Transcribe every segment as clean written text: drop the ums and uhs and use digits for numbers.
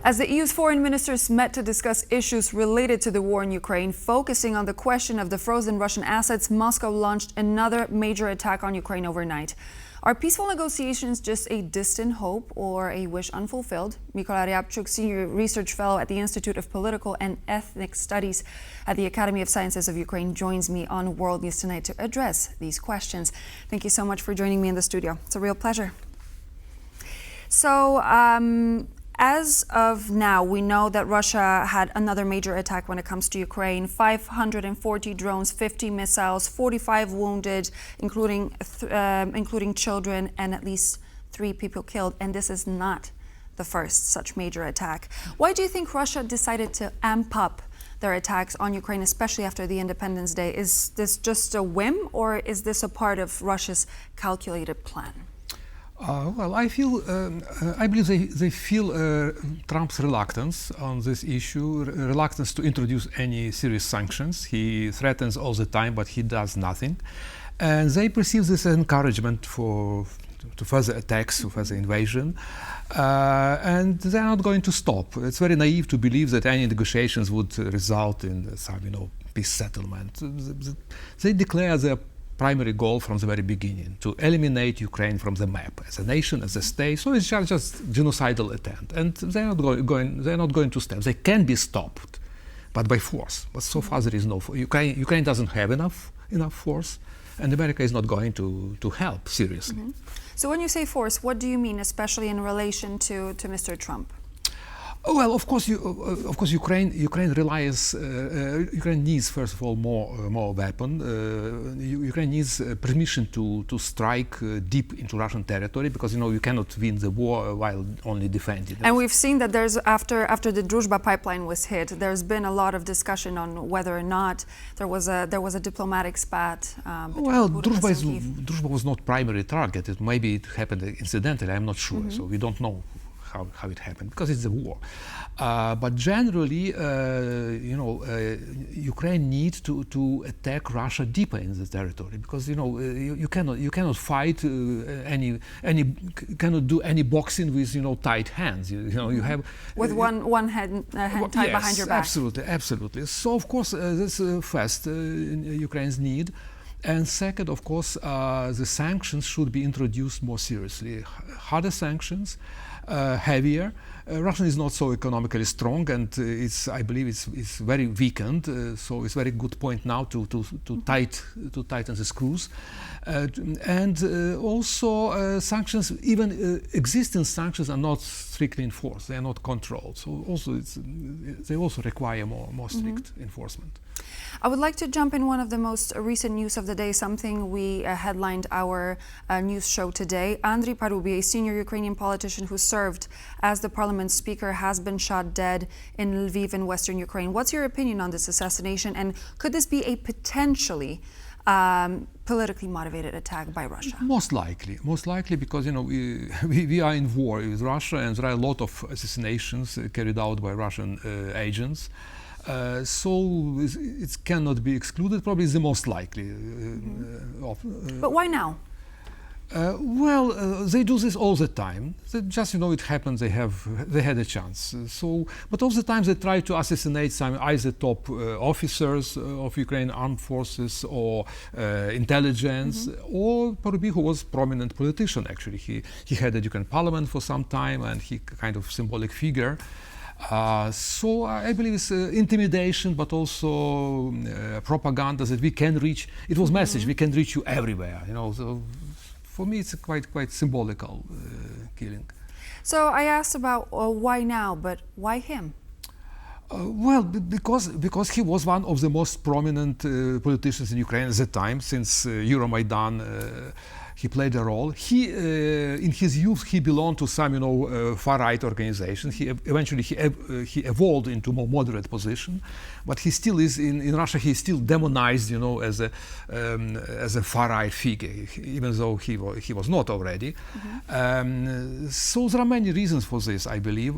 As the EU's foreign ministers met to discuss issues related to the war in Ukraine, focusing on the question of the frozen Russian assets, Moscow launched another major attack on Ukraine overnight. Are peaceful negotiations just a distant hope or a wish unfulfilled? Mykola Riabchuk, Senior Research Fellow at the Institute of Political and Ethnic Studies at the Academy of Sciences of Ukraine, joins me on World News Tonight to address these questions. Thank you so much for joining me in the studio. It's a real pleasure. So, as of now, we know that Russia had another major attack when it comes to Ukraine. 540 drones, 50 missiles, 45 wounded, including children, and at least 3 people killed. And this is not the first such major attack. Why do you think Russia decided to amp up their attacks on Ukraine, especially after the Independence Day? Is this just a whim, or is this a part of Russia's calculated plan? Well, I believe they feel Trump's reluctance on this issue, reluctance to introduce any serious sanctions. He threatens all the time, but he does nothing. And they perceive this as encouragement to further attacks, to further invasion. And they're not going to stop. It's very naive to believe that any negotiations would result in some, peace settlement. They declare their primary goal from the very beginning, to eliminate Ukraine from the map as a nation, as a state. So it's just genocidal attempt, and they're not going to stop. They can be stopped, but by force. But so far there is no. Ukraine doesn't have enough force, and America is not going to help seriously. Mm-hmm. So when you say force, what do you mean, especially in relation to Mr. Trump? Well, of course, Ukraine relies. Ukraine needs, first of all, more weapon. Ukraine needs permission to strike deep into Russian territory, because you cannot win the war while only defending. And we've seen that there's after the Druzhba pipeline was hit, there's been a lot of discussion on whether or not there was a diplomatic spat. Well, Druzhba was not primary target. Maybe it happened incidentally. I'm not sure. Mm-hmm. So we don't know how it happened, because it's a war. But generally, Ukraine needs to attack Russia deeper in the territory, because you cannot fight cannot do any boxing with tight hands. You have with one hand tied behind your back. Absolutely. So of course this first Ukraine's need. And second, of course, the sanctions should be introduced more seriously. Harder sanctions, heavier. Russia is not so economically strong, and I believe it's very weakened. So it's a very good point now to tighten the screws. And also sanctions, even existing sanctions, are not strictly enforced. They are not controlled. So also they also require more strict enforcement. I would like to jump in one of the most recent news of the day, something we headlined our news show today. Andriy Parubij, a senior Ukrainian politician who served as the parliament speaker, has been shot dead in Lviv in western Ukraine. What's your opinion on this assassination, and could this be a potentially politically motivated attack by Russia? Most likely, because we are in war with Russia, and there are a lot of assassinations carried out by Russian agents. So it cannot be excluded. Probably is the most likely. But why now? Well, they do this all the time. It happened. They had a chance. But all the time they try to assassinate some either top officers of Ukrainian armed forces or intelligence, or Parubij, who was a prominent politician. Actually, he headed Ukraine parliament for some time, and he kind of symbolic figure. So I believe it's intimidation, but also propaganda that we can reach. It was message we can reach you everywhere. So for me, it's a quite symbolical killing. So I asked about why now, but why him? Well, because he was one of the most prominent politicians in Ukraine at the time, since Euromaidan. He played a role. In his youth, he belonged to some, far-right organization. He evolved into more moderate position, but he still is in Russia. He is still demonized, as a far-right figure, even though he was not already. So there are many reasons for this, I believe.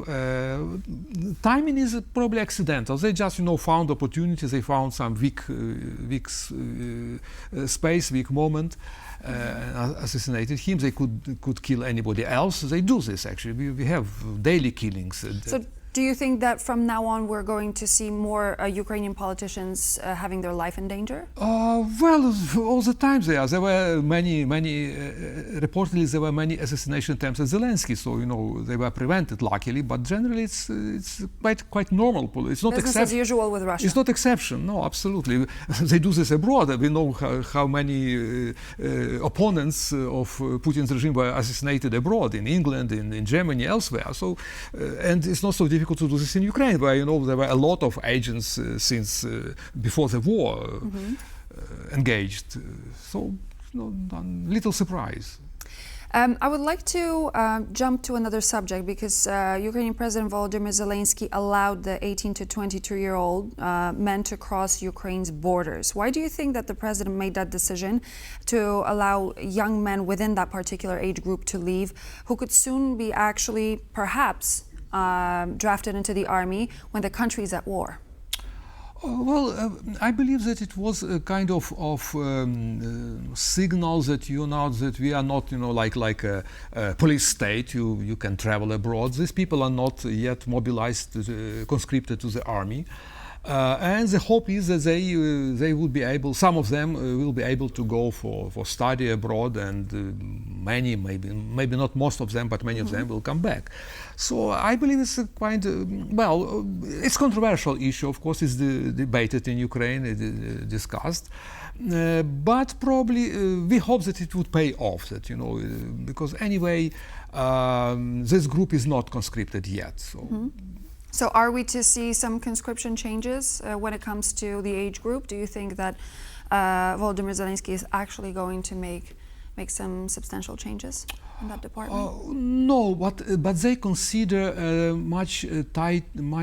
Timing is probably accidental. They just, found opportunities. They found some weak space, weak moment. Assassinated him. They could kill anybody else. They do this actually. We have daily killings. So Do you think that from now on we're going to see more Ukrainian politicians having their life in danger? Well, all the time there were reportedly there were many assassination attempts at Zelensky, so they were prevented luckily, but generally it's quite normal. It's not business as usual with Russia. It's not exception, no, absolutely. They do this abroad. We know how many opponents of Putin's regime were assassinated abroad, in England, in Germany, elsewhere. So, and it's not so difficult to do this in Ukraine, where there were a lot of agents since before the war engaged. So, little surprise. I would like to jump to another subject because Ukrainian President Volodymyr Zelensky allowed the 18 to 22-year-old men to cross Ukraine's borders. Why do you think that the president made that decision to allow young men within that particular age group to leave, who could soon be actually perhaps drafted into the army when the country is at war? Well, I believe that it was a kind of signal that that we are not like a police state. You can travel abroad. These people are not yet mobilized, conscripted to the army. And the hope is that they will be able, some of them will be able to go for study abroad, and many, maybe not most of them, but many of them will come back. So I believe it's a quite, it's a controversial issue, of course, it's debated in Ukraine, discussed. But probably we hope that it would pay off, that, because anyway, this group is not conscripted yet. So. So are we to see some conscription changes when it comes to the age group? Do you think that Volodymyr Zelensky is actually going to make some substantial changes in that department? No, but they consider much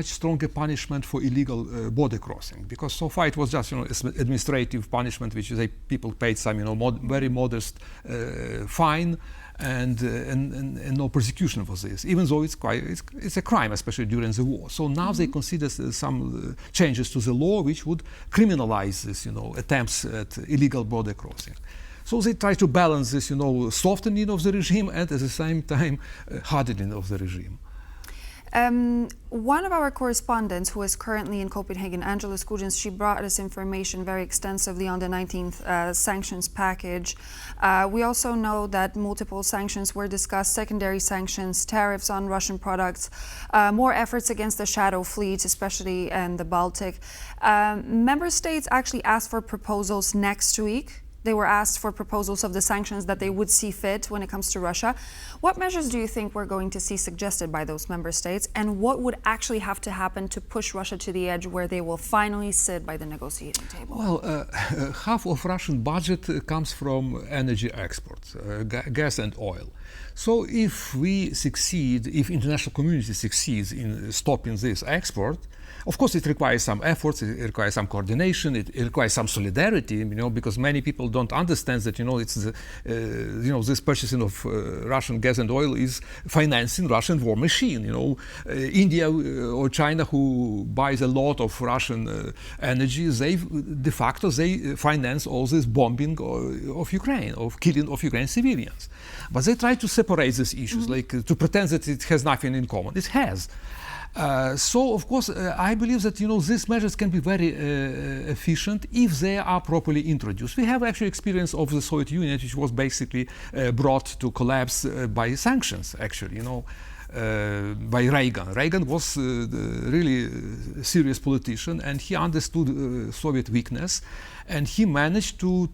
stronger punishment for illegal border crossing, because so far it was just administrative punishment, which people paid some very modest fine. And no persecution for this, even though it's a crime, especially during the war. So now they consider some changes to the law which would criminalize this, attempts at illegal border crossing. So they try to balance this, softening of the regime and at the same time hardening of the regime. One of our correspondents, who is currently in Copenhagen, Angela Skujins, she brought us information very extensively on the 19th sanctions package. We also know that multiple sanctions were discussed, secondary sanctions, tariffs on Russian products, more efforts against the shadow fleets, especially in the Baltic. Member states actually asked for proposals next week. They were asked for proposals of the sanctions that they would see fit when it comes to Russia. What measures do you think we're going to see suggested by those member states, and what would actually have to happen to push Russia to the edge where they will finally sit by the negotiating table? Well, half of Russian budget comes from energy exports, gas and oil. So if we succeed, if international community succeeds in stopping this export, of course, it requires some efforts, it requires some coordination, it requires some solidarity, because many people don't understand that, it's this purchasing of Russian gas and oil is financing Russian war machine. India or China, who buys a lot of Russian energy, de facto they finance all this bombing of Ukraine, of killing of Ukrainian civilians. But they try to separate these issues, like to pretend that it has nothing in common. It has. So, of course, I believe that these measures can be very efficient if they are properly introduced. We have actually experience of the Soviet Union, which was basically brought to collapse by sanctions, actually, by Reagan. Reagan was really a serious politician, and he understood Soviet weakness, and he managed to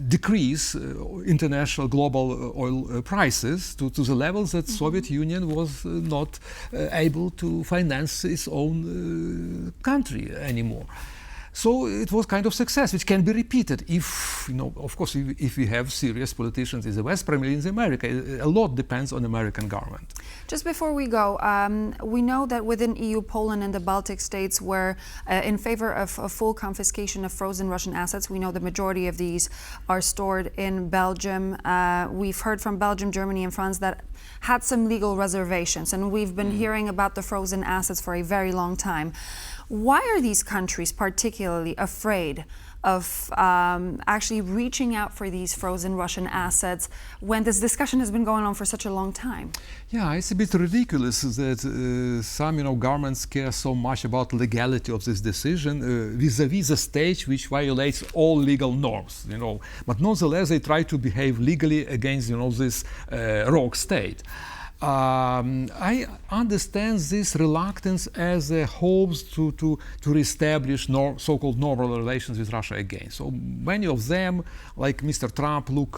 decrease international global oil prices to the levels that Soviet Union was not able to finance its own country anymore. So it was kind of success, which can be repeated if, of course, if we have serious politicians in the West, primarily in America. A lot depends on the American government. Just before we go, we know that within EU, Poland and the Baltic states were in favor of a full confiscation of frozen Russian assets. We know the majority of these are stored in Belgium. We've heard from Belgium, Germany and France that had some legal reservations, and we've been hearing about the frozen assets for a very long time. Why are these countries particularly particularly afraid of actually reaching out for these frozen Russian assets when this discussion has been going on for such a long time? Yeah, it's a bit ridiculous that some, governments care so much about legality of this decision vis-a-vis a state which violates all legal norms, But nonetheless, they try to behave legally against, this rogue state. I understand this reluctance as a hopes to reestablish so-called normal relations with Russia again. So many of them, like Mr. Trump, look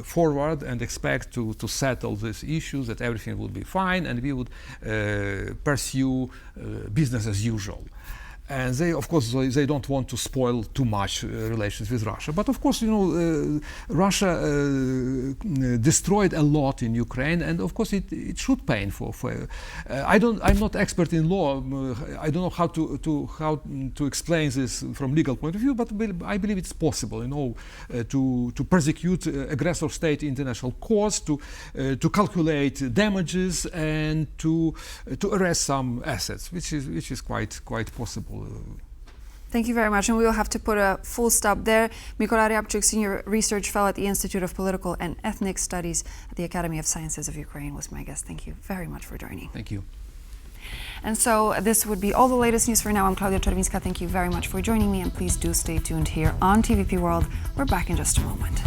forward and expect to settle these issues, that everything would be fine and we would pursue business as usual. And they, of course, they don't want to spoil too much relations with Russia. But of course, Russia destroyed a lot in Ukraine, and of course, it should pay for. I'm not expert in law. I don't know how to explain this from legal point of view. But I believe it's possible, to persecute aggressor state in international courts, to calculate damages, and to arrest some assets, which is quite possible. Thank you very much, and we will have to put a full stop there. Mykola Riabchuk, Senior Research Fellow at the Institute of Political and Ethnic Studies at the Academy of Sciences of Ukraine, was my guest. Thank you very much for joining. Thank you. And so this would be all the latest news for now. I'm Claudia Czerwińska. Thank you very much for joining me, and please do stay tuned here on TVP World. We're back in just a moment.